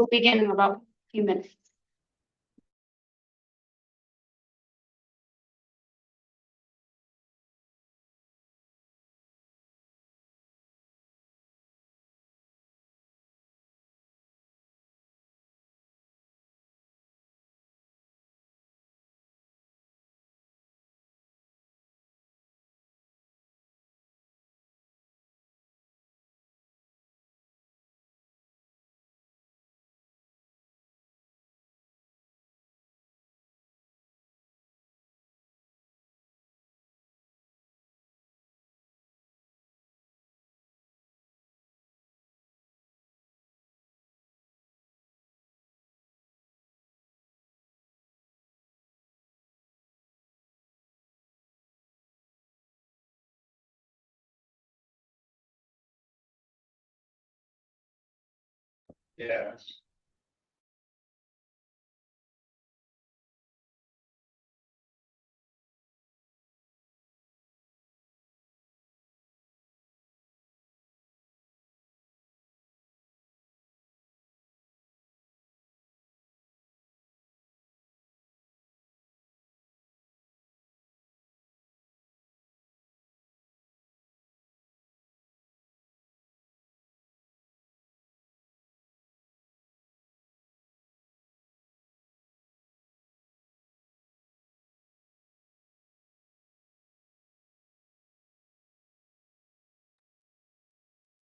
We'll begin in about a few minutes. Yeah.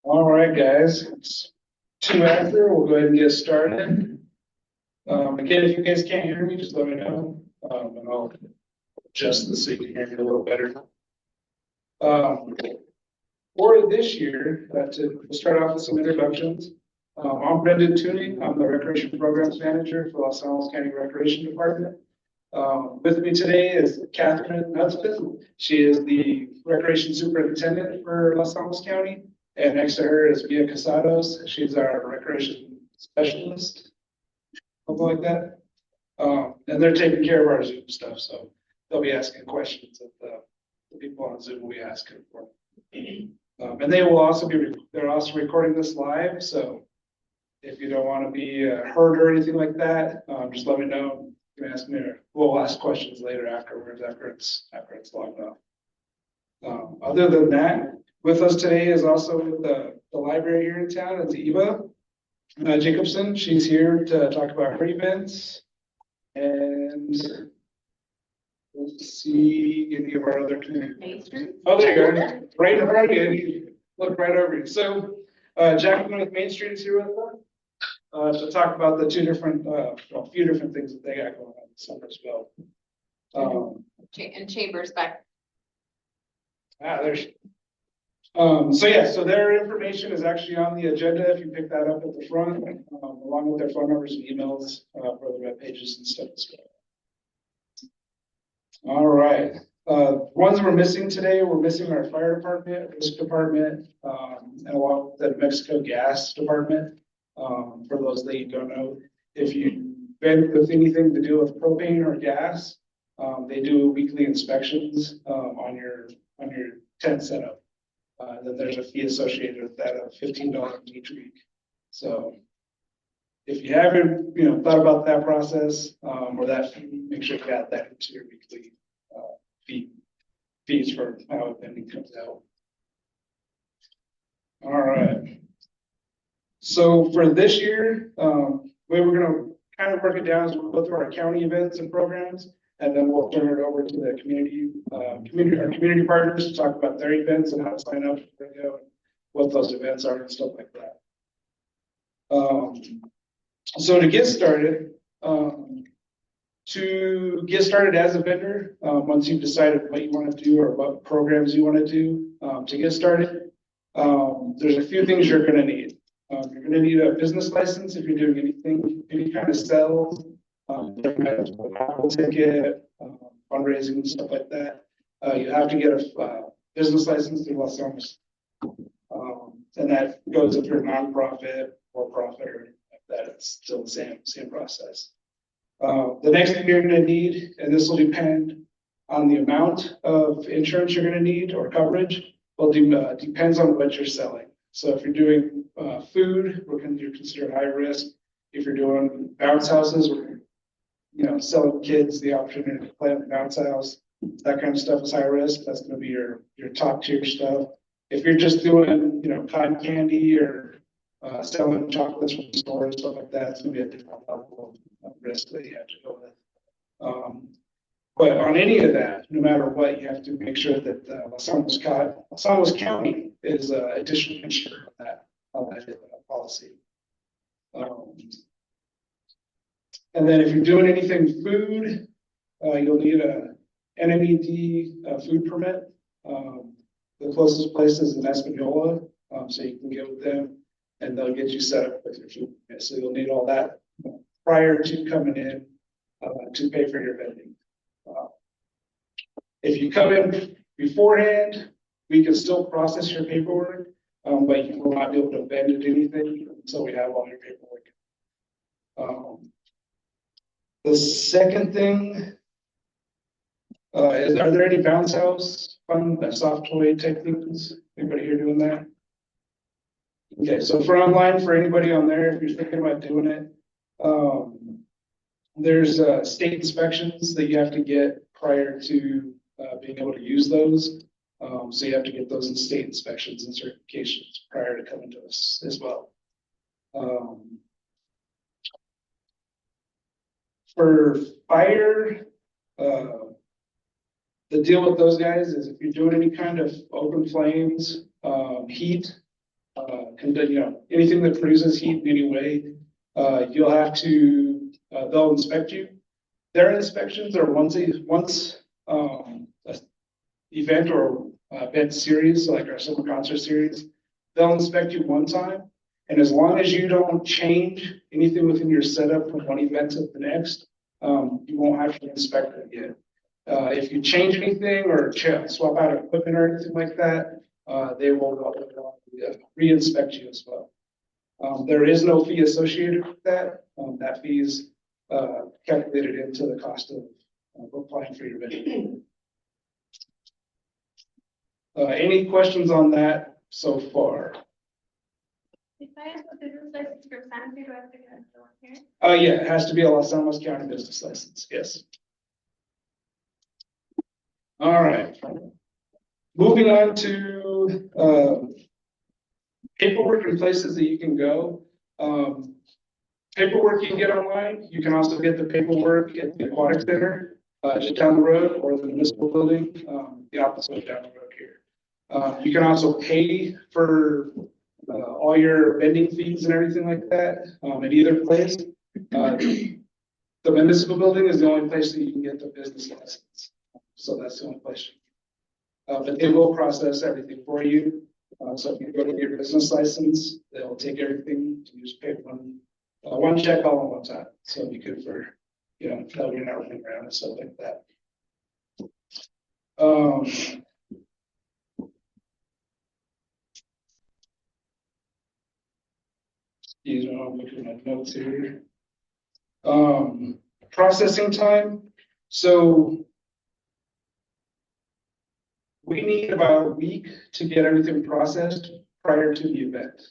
All right, guys. It's 2 after. We'll go ahead and get started. Again, if you guys can't hear me, just let me know, and I'll adjust this so you can hear me a little better. For this year, we'll start off with some introductions. I'm Brendan Tooney. I'm the Recreation Programs Manager for Los Alamos County Recreation Department. With me today is Catherine Hudson. She is the Recreation Superintendent for Los Alamos County. And next to her is Via Casados. She's our Recreation Specialist, something like that. And they're taking care of our Zoom stuff, so they'll be asking questions that the people on Zoom will be asking for. And they will also they're also recording this live, so if you don't want to be heard or anything like that, just let me know. You can ask me, or we'll ask questions later afterwards, after it's logged off. Other than that, with us today is also the library here in town. It's Eva Jacobson. She's here to talk about her events. And let's see any of our other communities. Oh, there you go. Right in front of you. Look right over you. So Jacqueline with Main Street is here with us to talk about the a few different things that they got going on this summer as well. And Chambers back. There's. So their information is actually on the agenda if you pick that up at the front, along with their phone numbers and emails for the web pages and stuff as well. All right. Ones we're missing today, we're missing our fire department, risk department, and along with the Mexico gas department. For those that you don't know, if you've been with anything to do with propane or gas, they do weekly inspections on your tent setup. Then there's a fee associated with that of $15 each week. So if you haven't, thought about that process or that fee, make sure you add that into your weekly fees for how it comes out. All right. So for this year, the way we're going to kind of work it down is we'll go through our county events and programs, and then we'll turn it over to the our community partners to talk about their events and how to sign up, and what those events are and stuff like that. So to get started as a vendor, once you've decided what you want to do or what programs you want to do, to get started, there's a few things you're going to need. You're going to need a business license if you're doing any kind of sales, ticket, fundraising, stuff like that. You have to get a business license through Los Alamos, and that goes if you're a nonprofit or profit or like that. It's still the same process. The next thing you're going to need, and this will depend on the amount of insurance you're going to need or coverage, depends on what you're selling. So if you're doing food, you're considered high risk. If you're doing bounce houses or, selling kids the opportunity to play on the bounce house, that kind of stuff is high risk. That's gonna be your top tier stuff. If you're just doing, cotton candy or selling chocolates from the store and stuff like that, it's gonna be a different level of risk that you have to go with. But on any of that, no matter what, you have to make sure that Los Alamos County is additionally insured on that policy. And then if you're doing anything food, you'll need a NMED food permit. The closest place is in Espanola, so you can get with them and they'll get you set up with your food permit. So you'll need all that prior to coming in to pay for your vending. If you come in beforehand, we can still process your paperwork, but you will not be able to vend it anything until we have all your paperwork. The second thing is, are there any bounce house fun, soft toy type things? Anybody here doing that? Okay, so for online, for anybody on there, if you're thinking about doing it, there's state inspections that you have to get prior to being able to use those. So you have to get those in state inspections and certifications prior to coming to us as well. For fire, the deal with those guys is if you're doing any kind of open flames, heat, anything that produces heat in any way, you'll have to, they'll inspect you. Their inspections are once event or event series, like our summer concert series, they'll inspect you one time. And as long as you don't change anything within your setup from one event to the next, you won't have to inspect it again. If you change anything or swap out equipment or anything like that, they will re-inspect you as well. There is no fee associated with that. That fee is calculated into the cost of applying for your vending. Any questions on that so far? If I have a business license for Santa Fe, do I have to get another one here? Yeah, it has to be a Los Alamos County business license, yes. All right. Moving on to paperwork and places that you can go. Paperwork you can get online. You can also get the paperwork at the Aquatic Center, just down the road, or the municipal building, the opposite down the road here. You can also pay for all your vending fees and everything like that at either place. The municipal building is the only place that you can get the business license. So that's the only place. But they will process everything for you. So if you go to get your business license, they'll take everything. You just pay one check all at one time. So it'd be good for, that you're not running around and stuff like that. I'm looking at notes here. Processing time. So we need about a week to get everything processed prior to the event.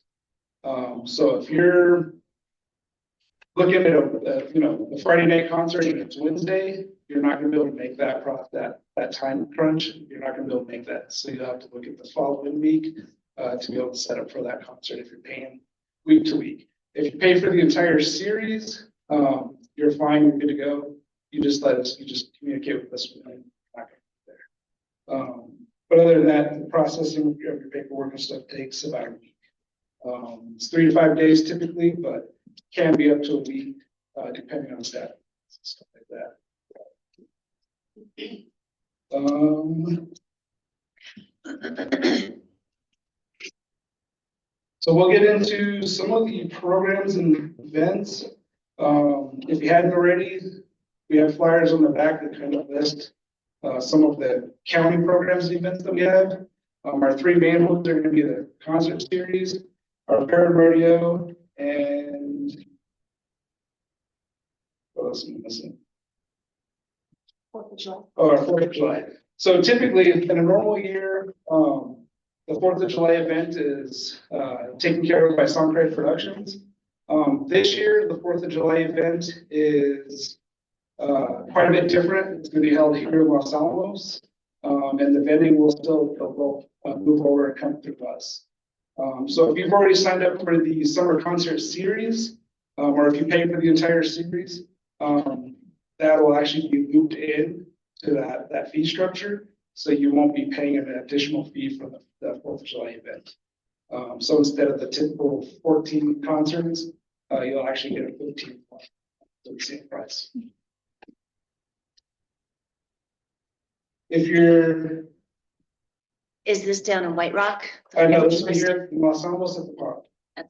So if you're looking at a Friday night concert and it's Wednesday, you're not going to be able to make that time crunch. You're not going to be able to make that. So you have to look at the following week to be able to set up for that concert if you're paying week to week. If you pay for the entire series, you're fine, you're good to go. You just communicate with us when you're not going to be there. But other than that, the processing of your paperwork and stuff takes about a week. It's 3 to 5 days typically, but can be up to a week depending on status and stuff like that. So we'll get into some of the programs and events. If you hadn't already, we have flyers on the back that kind of list some of the county programs and events that we have. Our 3 main ones are going to be the concert series, our parade rodeo, and what else am I missing? 4th of July. Oh, our 4th of July. So typically in a normal year, the 4th of July event is taken care of by Songcraft Productions. This year, the 4th of July event is quite a bit different. It's going to be held here in Los Alamos, and the vending will still move over and come through us. So if you've already signed up for the summer concert series, or if you pay for the entire series, that will actually be looped in to that fee structure. So you won't be paying an additional fee for the 4th of July event. So instead of the typical 14 concerts, you'll actually get a 15th one for the same price. If you're, Is this down in White Rock? I know this one here in Los Alamos at the park.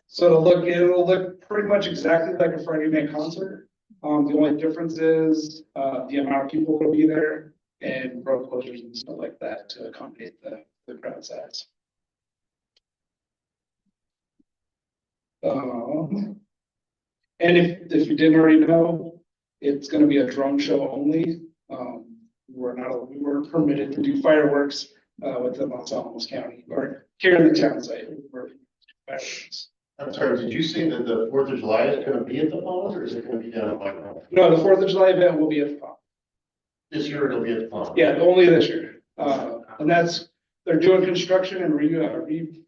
So it'll look pretty much exactly like a Friday night concert. The only difference is the amount of people will be there and road closures and stuff like that to accommodate the crowd size. And if you didn't already know, it's going to be a drone show only. We weren't permitted to do fireworks within Los Alamos County or here in the town site. Fireworks. I'm sorry, did you say that the 4th of July is going to be at the pond, or is it going to be down at White Rock? No, the 4th of July event will be at the pond. This year it'll be at the pond. Yeah, only this year. And they're doing construction and rebuilding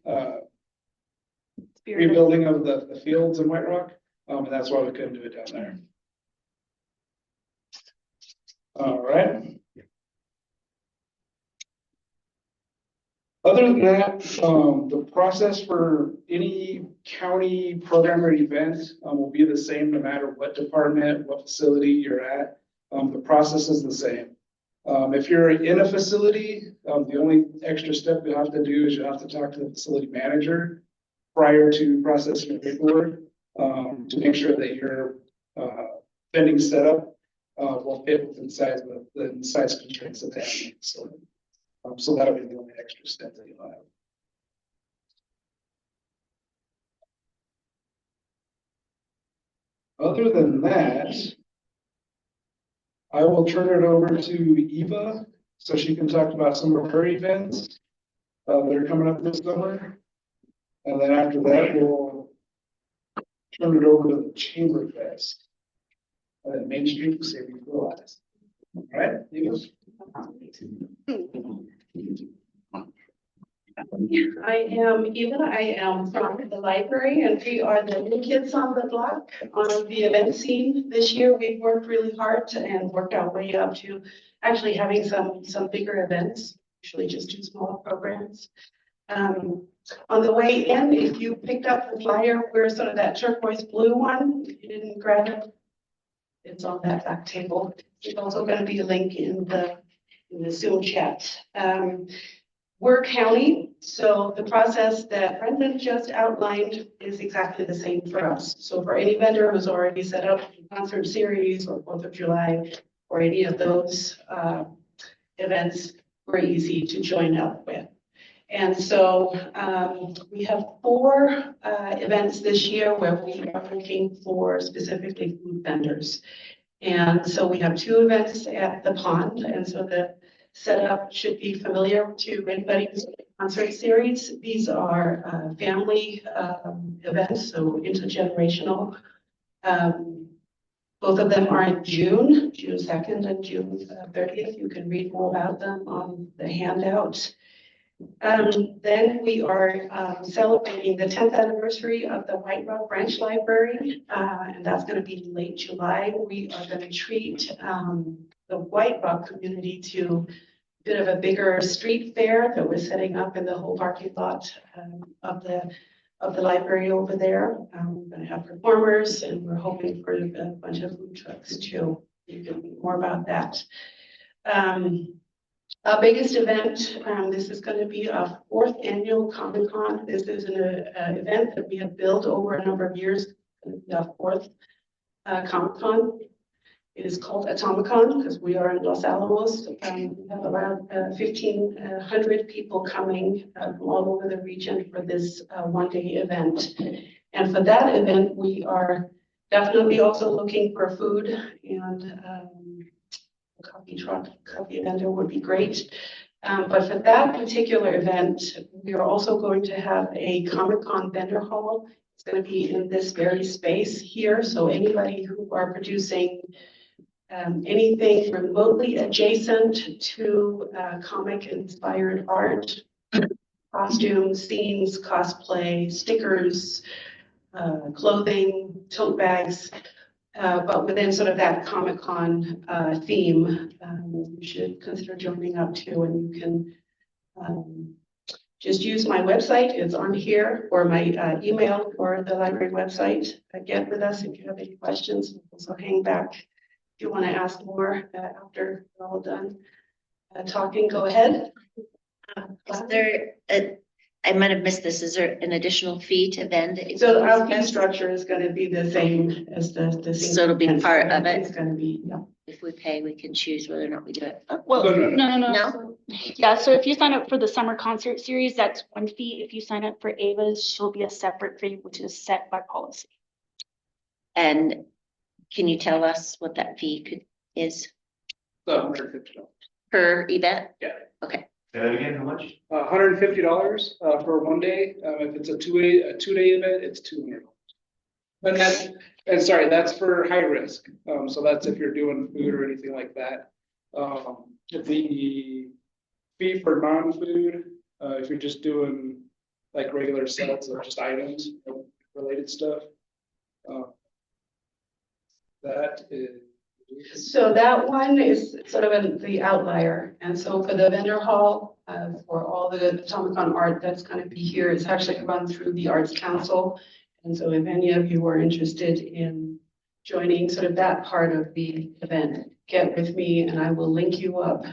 of the fields in White Rock. And that's why we couldn't do it down there. All right. Other than that, the process for any county program or event will be the same no matter what department, what facility you're at. The process is the same. If you're in a facility, the only extra step you have to do is you have to talk to the facility manager prior to processing your paperwork to make sure that your vending setup will fit within the size constraints that they have in the facility. So that'll be the only extra step that you'll have. Other than that, I will turn it over to Eva so she can talk about some of her events that are coming up this summer. And then after that, we'll turn it over to the Chamber Fest at Main Street Saving Lives. All right, Eva. I am Eva. I am from the library, and we are the new kids on the block on the event scene. This year, we've worked really hard and worked our way up to actually having some bigger events, usually just 2 small programs. On the way in, if you picked up the flyer, we're sort of that turquoise blue one. If you didn't grab it, it's on that back table. There's also going to be a link in the Zoom chat. We're county, so the process that Brendan just outlined is exactly the same for us. So for any vendor who's already set up a concert series or 4th of July or any of those events, we're easy to join up with. And so we have 4 events this year where we are looking for specifically food vendors. And so we have 2 events at the pond, and so the setup should be familiar to anybody who's in a concert series. These are family events, so intergenerational. Both of them are in June 2nd and June 30th. You can read more about them on the handout. Then we are celebrating the 10th anniversary of the White Rock Branch Library, and that's going to be in late July. We are going to treat the White Rock community to a bit of a bigger street fair that we're setting up in the whole parking lot of the library over there. We're going to have performers, and we're hoping for a bunch of food trucks too. You can read more about that. Our biggest event, this is going to be our 4th annual Comic-Con. This is an event that we have built over a number of years. It's going to be our 4th Comic-Con. It is called Atomicon because we are in Los Alamos. We have around 1,500 people coming from all over the region for this one-day event. And for that event, we are definitely also looking for food, and a coffee vendor would be great. But for that particular event, we are also going to have a Comic-Con vendor hall It's going to be in this very space here. So anybody who are producing anything remotely adjacent to comic inspired art, costumes, scenes, cosplay, stickers, clothing, tote bags, but within sort of that Comic-Con theme, you should consider joining up too, and you can just use my website. It's on here, or my email or the library website. Get with us if you have any questions. So hang back if you want to ask more after we're all done talking. Go ahead. Is there I might have missed this. Is there an additional fee to vend? So our fee structure is going to be the same as the. So it'll be part of it? It's going to be, yeah. If we pay, we can choose whether or not we do it. Oh, Well, No. no. Yeah, so if you sign up for the summer concert series, that's one fee. If you sign up for Ava's, she'll be a separate fee, which is set by policy. And can you tell us what that fee is $150. per event? Yeah. Okay. Say that again, how much? $150 for one day. If it's a two-day event, it's $200. And that's for high risk. So that's if you're doing food or anything like that. The fee for non-food, if you're just doing like regular sets of just items, related stuff. That is. So that one is sort of the outlier. And so for the vendor hall, for all the Comic-Con art that's going to be here, it's actually run through the Arts Council. And so if any of you are interested in joining sort of that part of the event, get with me and I will link you up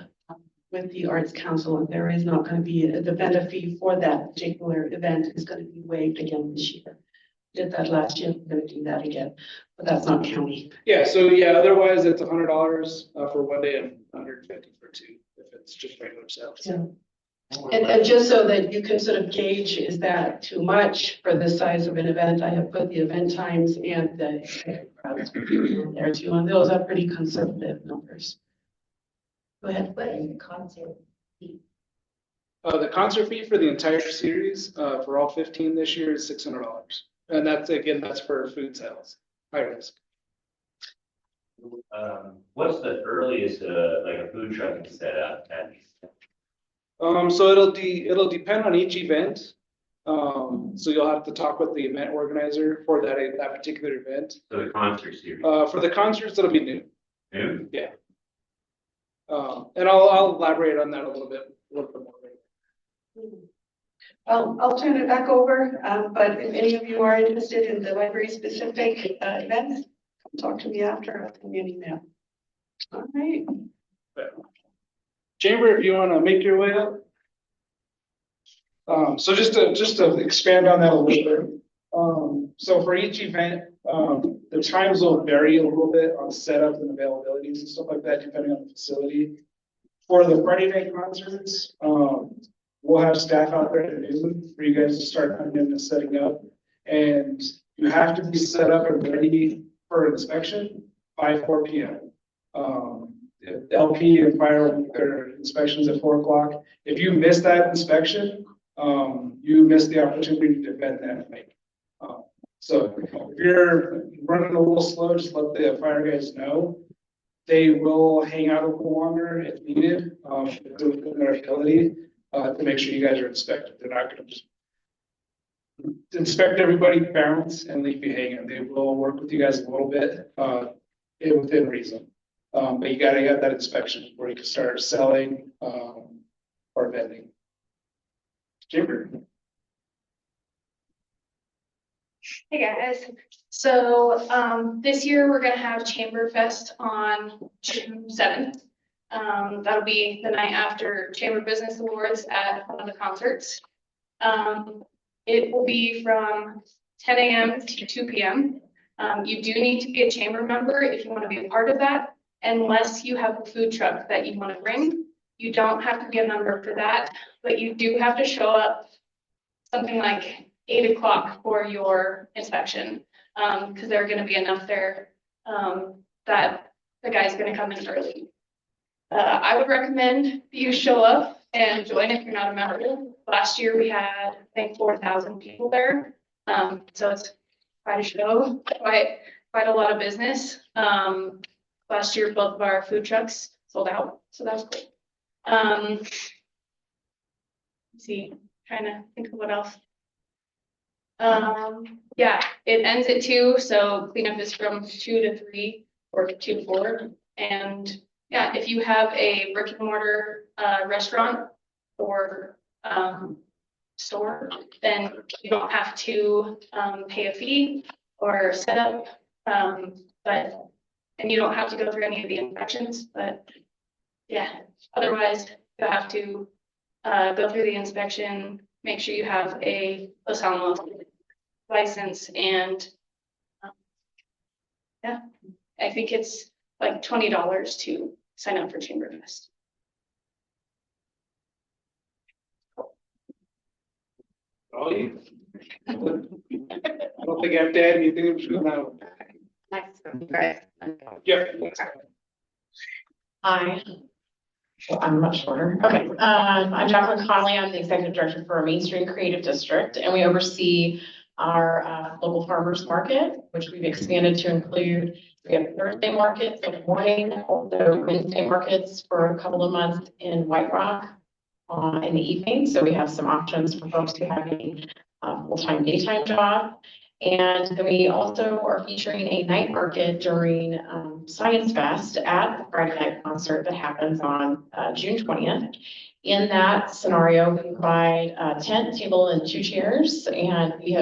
with the Arts Council. And there is not going to be the vendor fee for that particular event is going to be waived again this year. Did that last year, we're going to do that again, but that's not county. Yeah, so yeah, otherwise it's $100 for one day and $150 for two, if it's just regular sales. Yeah. And just so that you can sort of gauge, is that too much for this size of an event? I have put the event times and the crowds there too, and those are pretty conservative numbers. Go ahead. What is the concert fee? The concert fee for the entire series, for all 15 this year is $600. And that's for food sales, high risk. What's the earliest, like a food truck can set up at? So it'll depend on each event. So you'll have to talk with the event organizer for that particular event. So the concert series? For the concerts, it'll be noon. Noon? Yeah. And I'll elaborate on that a little bit more later. I'll turn it back over, but if any of you are interested in the library specific events, come talk to me after. I'll send you an email. All right. Chamber, if you want to make your way up. So just to expand on that a little bit. So for each event, the times will vary a little bit on setup and availabilities and stuff like that, depending on the facility. For the Friday night concerts, we'll have staff out there at noon for you guys to start coming in and setting up. And you have to be set up and ready for inspection by 4 p.m. The LP and fire will make their inspections at 4 o'clock. If you miss that inspection, you miss the opportunity to vent that night. So if you're running a little slow, just let the fire guys know. They will hang out a little longer if needed, within their ability, to make sure you guys are inspected. They're not going to just inspect everybody, bounce, and leave you hanging. They will work with you guys a little bit, within reason. But you gotta have that inspection before you can start selling, or vending. Chamber. Hey guys, so this year we're gonna have Chamber Fest on June 7th. That'll be the night after Chamber Business Awards at one of the concerts. It will be from 10 a.m. to 2 p.m. You do need to be a chamber member if you want to be a part of that, unless you have a food truck that you want to bring. You don't have to be a member for that, but you do have to show up something like 8 o'clock for your inspection, because there are going to be enough there that the guy's going to come in early. I would recommend that you show up and join if you're not a member. Last year we had, I think, 4,000 people there. So it's quite a show, quite a lot of business. Last year, both of our food trucks sold out, so that was cool. Let's see, trying to think of what else. Yeah, it ends at 2, so cleanup is from 2 to 3 or 2 to 4. And yeah, if you have a brick and mortar restaurant or store, then you don't have to pay a fee or set up. And you don't have to go through any of the inspections, but yeah, otherwise you have to go through the inspection, make sure you have a Los Alamos license, and yeah, I think it's like $20 to sign up for Chamberfest. I don't think I have to add anything to that. Yeah. Hi. Well, I'm much shorter. Okay, I'm Jacqueline Conley. I'm the executive director for Main Street Creative District, and we oversee our local farmers market, which we've expanded to include. We have Thursday markets in the morning, also Wednesday markets for a couple of months in White Rock in the evening. So we have some options for folks who have a full-time daytime job. And then we also are featuring a night market during Science Fest at the Friday night concert that happens on June 20th. In that scenario, we provide a tent, table, and 2 chairs, and we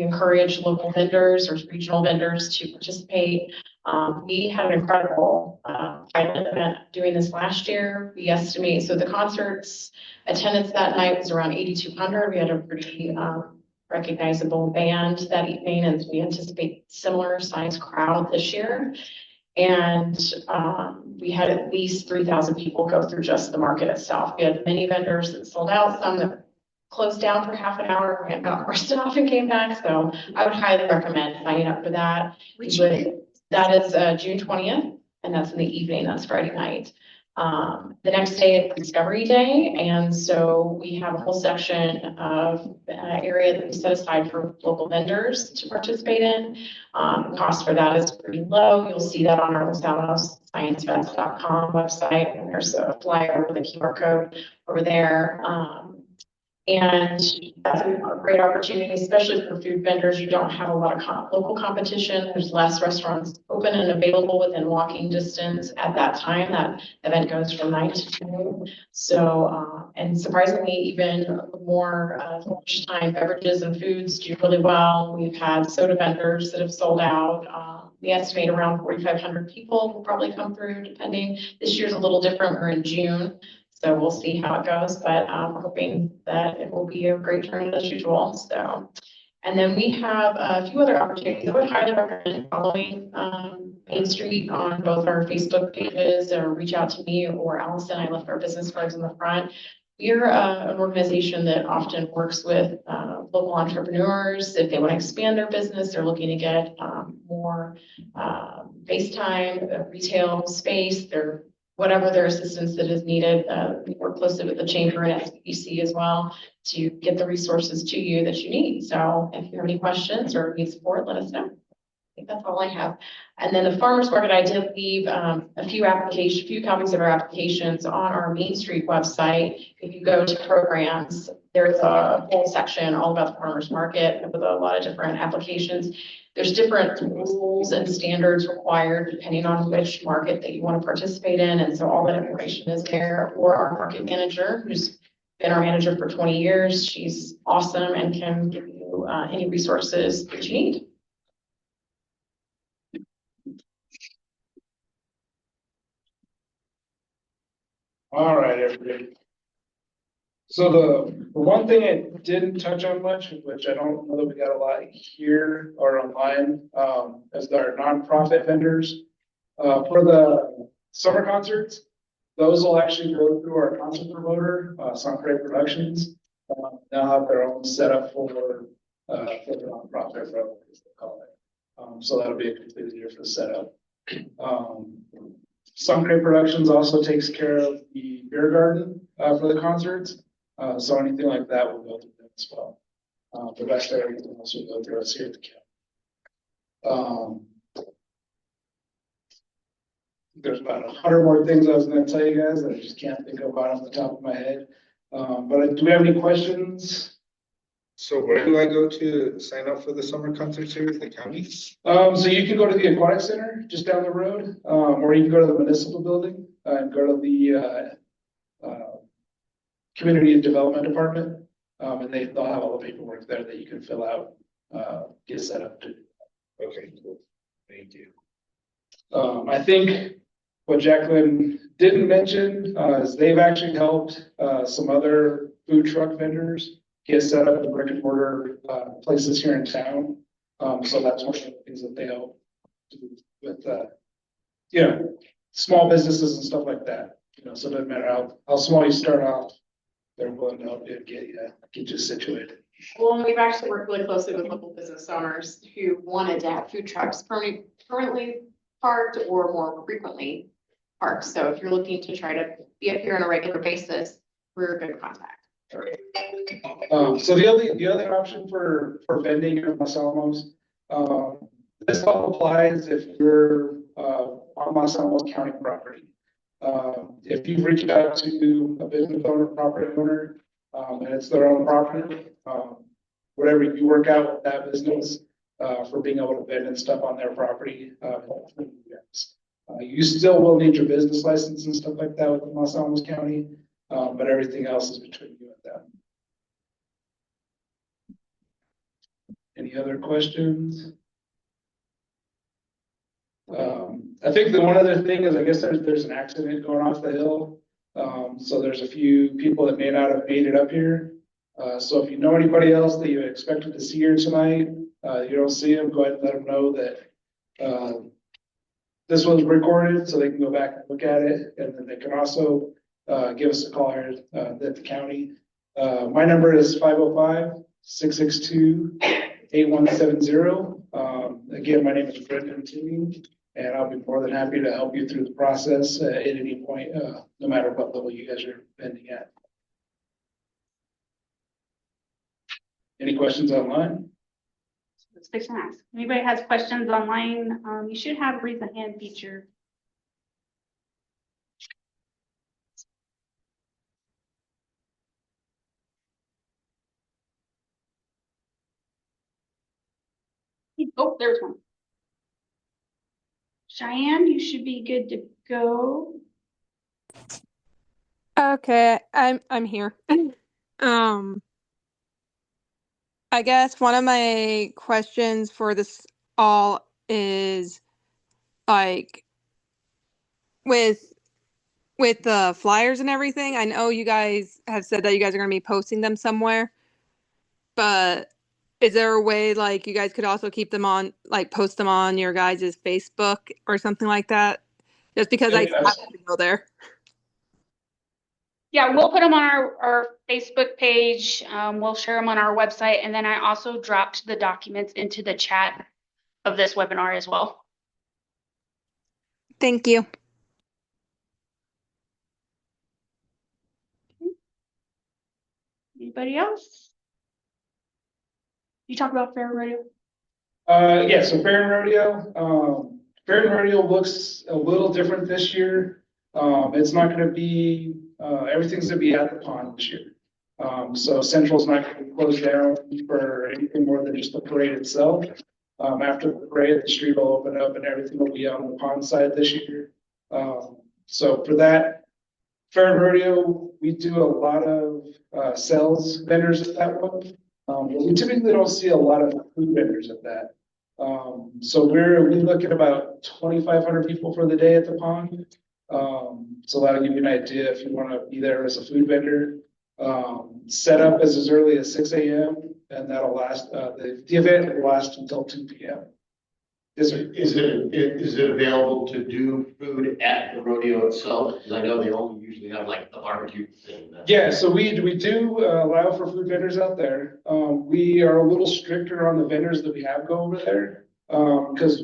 encourage local vendors or regional vendors to participate. We had an incredible pilot event doing this last year. We estimate, so the concert's attendance that night was around 8,200. We had a pretty recognizable band that evening, and we anticipate similar size crowd this year. And we had at least 3,000 people go through just the market itself. We had many vendors that sold out, some that closed down for half an hour, and got more stuff and came back. So I would highly recommend signing up for that. That is June 20th, and that's in the evening. That's Friday night. The next day is Discovery Day, and so we have a whole section of area that we set aside for local vendors to participate in. The cost for that is pretty low. You'll see that on our Los Alamos sciencefest.com website, and there's a flyer with a QR code over there. And that's a great opportunity, especially for food vendors. You don't have a lot of local competition. There's less restaurants open and available within walking distance at that time. That event goes from 9 to 2. So, and surprisingly, even more lunchtime beverages and foods do really well. We've had soda vendors that have sold out. We estimate around 4,500 people will probably come through, depending. This year's a little different. We're in June. So we'll see how it goes, but I'm hoping that it will be a great turn as usual. So, and then we have a few other opportunities. I would highly recommend following Main Street on both our Facebook pages, or reach out to me or Allison. I left our business cards in the front. We're an organization that often works with local entrepreneurs. If they want to expand their business, they're looking to get more face time, retail space. They're whatever their assistance that is needed. We work closely with the chamber and SBC as well to get the resources to you that you need. So if you have any questions or need support, let us know. I think that's all I have. And then the farmers market, I did leave a few copies of our applications on our Main Street website. If you go to programs, there's a whole section all about the farmers market with a lot of different applications. There's different rules and standards required depending on which market that you want to participate in. And so all that information is there. Or our market manager, who's been our manager for 20 years. She's awesome and can give you any resources that you need. All right, everybody. So the one thing I didn't touch on much, which I don't know that we got a lot here or online, is our nonprofit vendors. For the summer concerts, those will actually go through our concert promoter, Suncray Productions. They'll have their own setup for the nonprofit, as they call it. So that'll be a completely different setup. Suncray Productions also takes care of the beer garden for the concerts. So anything like that will go through them as well. The rest of everything else will go through us here at the county. There's about 100 more things I was gonna tell you guys that I just can't think of off the top of my head. But do we have any questions? So where do I go to sign up for the summer concert series, the county? So you can go to the aquatic center just down the road, or you can go to the municipal building and go to the community and development department. And they'll have all the paperwork there that you can fill out, get set up to. Okay, cool. Thank you. I think what Jacqueline didn't mention, is they've actually helped, some other food truck vendors get set up in brick and mortar, places here in town. So that's one of the things that they help do with, you know, small businesses and stuff like that. You know, so it doesn't matter how small you start off, they're willing to help you get you situated. Well, and we've actually worked really closely with local business owners who wanted to have food trucks permanently parked or more frequently parked. So if you're looking to try to be up here on a regular basis, we're a good contact. So the other option for vending in Los Alamos, this all applies if you're on Los Alamos County property. If you've reached out to a business owner, property owner, and it's their own property, whatever you work out with that business for being able to vend and stuff on their property. You still will need your business license and stuff like that within Los Alamos County, but everything else is between you and them. Any other questions? I think the one other thing is, I guess there's an accident going off the hill. So there's a few people that may not have made it up here. So if you know anybody else that you expected to see here tonight, you don't see them, go ahead and let them know that this was recorded so they can go back and look at it. And then they can also give us a call here at the county. My number is 505-662-8170. Again, my name is Brendan Tooney, and I'll be more than happy to help you through the process at any point, no matter what level you guys are pending at. Any questions online? Let's fix and ask. Anybody has questions online? You should have a raise a hand feature. Oh, there's one. Cheyenne, you should be good to go. Okay, I'm here. I guess one of my questions for this all is like with the flyers and everything. I know you guys have said that you guys are going to be posting them somewhere, but is there a way like you guys could also keep them on, like post them on your guys' Facebook or something like that? Just because I have to go there. Yeah, we'll put them on our Facebook page. We'll share them on our website. And then I also dropped the documents into the chat of this webinar as well. Thank you. Anybody else? You talk about Fair Rodeo? Yeah, so Fair and Rodeo. Fair and Rodeo looks a little different this year. It's not going to be, everything's going to be at the pond this year. So Central's not going to be closed down for anything more than just the parade itself. After the parade, the street will open up and everything will be on the pond side this year. So for that, Fair and Rodeo, we do a lot of sales vendors at that one. We typically don't see a lot of food vendors at that. So we look at about 2,500 people for the day at the pond. So that'll give you an idea if you want to be there as a food vendor. Set up as early as 6 a.m. and that'll last, the event will last until 2 p.m. Is it available to do food at the rodeo itself? Because I know they only usually have like the barbecue thing. Yeah, so we do allow for food vendors out there. We are a little stricter on the vendors that we have go over there because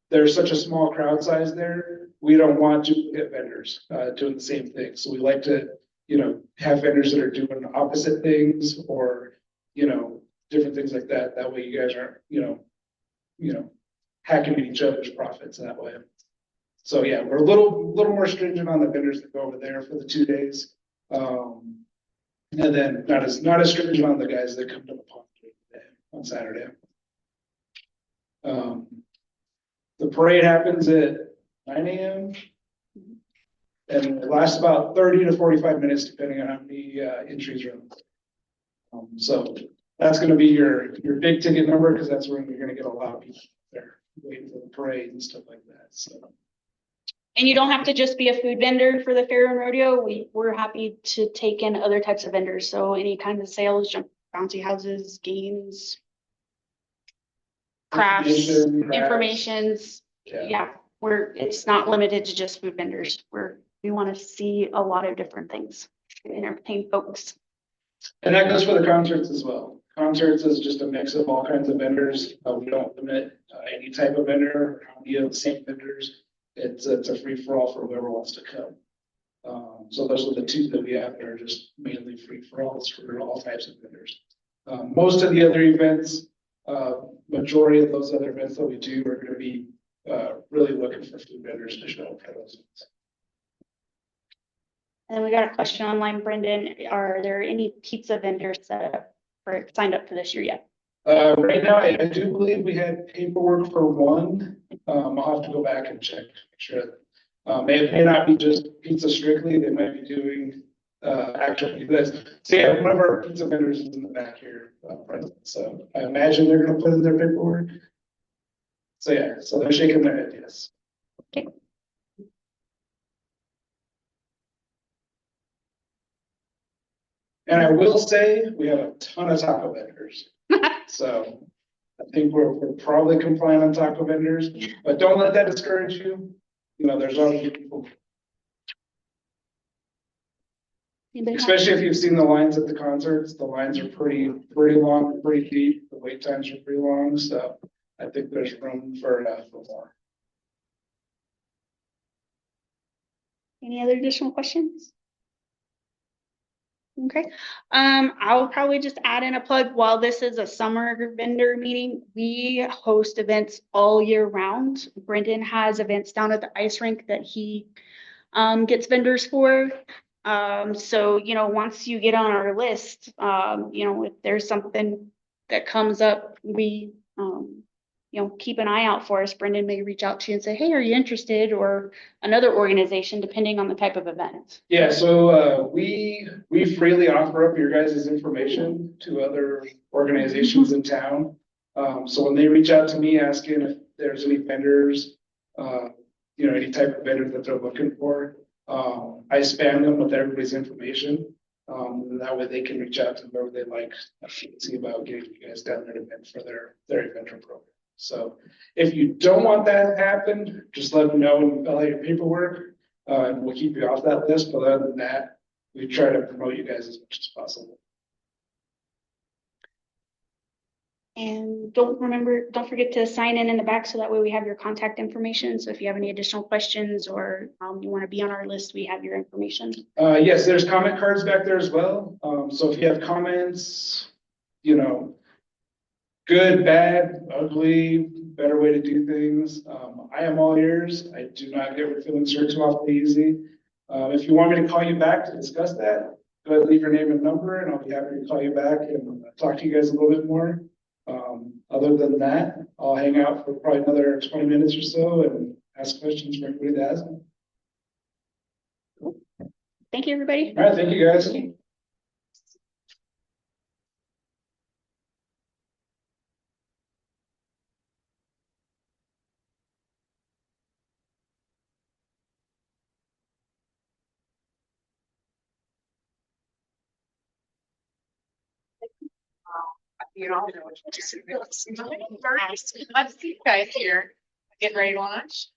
there's such a small crowd size there. We don't want duplicate vendors doing the same thing. So we like to, have vendors that are doing opposite things or, different things like that. That way you guys aren't, hacking at each other's profits that way. So yeah, we're a little more stringent on the vendors that go over there for the 2 days. And then not as stringent on the guys that come to the pond on Saturday. The parade happens at 9 a.m. and it lasts about 30 to 45 minutes, depending on how many entries are. So that's going to be your big ticket number, because that's where you're going to get a lot of people there waiting for the parade and stuff like that. So. And you don't have to just be a food vendor for the fair and rodeo. We're happy to take in other types of vendors. So any kind of sales, jump, bouncy houses, games, crafts, informations. Yeah, it's not limited to just food vendors. We want to see a lot of different things to entertain folks. And that goes for the concerts as well. Concerts is just a mix of all kinds of vendors. We don't limit any type of vendor or how many of the same vendors. It's a free for all for whoever wants to come. So those are the two that we have that are just mainly free for alls for all types of vendors. Most of the other events, majority of those other events that we do are going to be really looking for food vendors to show up for those events. And then we got a question online, Brendan. Are there any pizza vendors signed up for this year yet? Right now, I do believe we had paperwork for one. I'll have to go back and check to make sure. May not be just pizza strictly. They might be doing actual pizza. So yeah, one of our pizza vendors is in the back here present. So I imagine they're going to put in their paperwork. So yeah, so they're shaking their head, yes. Okay. And I will say we have a ton of taco vendors. So I think we're probably compliant on taco vendors, but don't let that discourage you. There's always people. Especially if you've seen the lines at the concerts, the lines are pretty long, pretty deep. The wait times are pretty long, so I think there's room for more. Any other additional questions? Okay, I'll probably just add in a plug. While this is a summer vendor meeting, we host events all year round. Brendan has events down at the ice rink that he gets vendors for. So, once you get on our list, if there's something that comes up, we, keep an eye out for us. Brendan may reach out to you and say, hey, are you interested? Or another organization, depending on the type of event. Yeah, so we freely offer up your guys' information to other organizations in town. So when they reach out to me asking if there's any vendors, any type of vendor that they're looking for, I spam them with everybody's information. And that way they can reach out to whoever they like to see about getting you guys down there to event for their event or program. So if you don't want that to happen, just let them know and fill out your paperwork, and we'll keep you off that list. But other than that, we try to promote you guys as much as possible. And don't forget to sign in the back so that way we have your contact information. So if you have any additional questions or you want to be on our list, we have your information. Yes, there's comment cards back there as well. So if you have comments, good, bad, ugly, better way to do things, I am all ears. I do not get with feelings hurt too awfully easy. If you want me to call you back to discuss that, go ahead and leave your name and number, and I'll be happy to call you back and talk to you guys a little bit more. Other than that, I'll hang out for probably another 20 minutes or so and ask questions for everybody that has them. Thank you, everybody. All right, thank you guys. Let's see you guys here. Get ready to launch.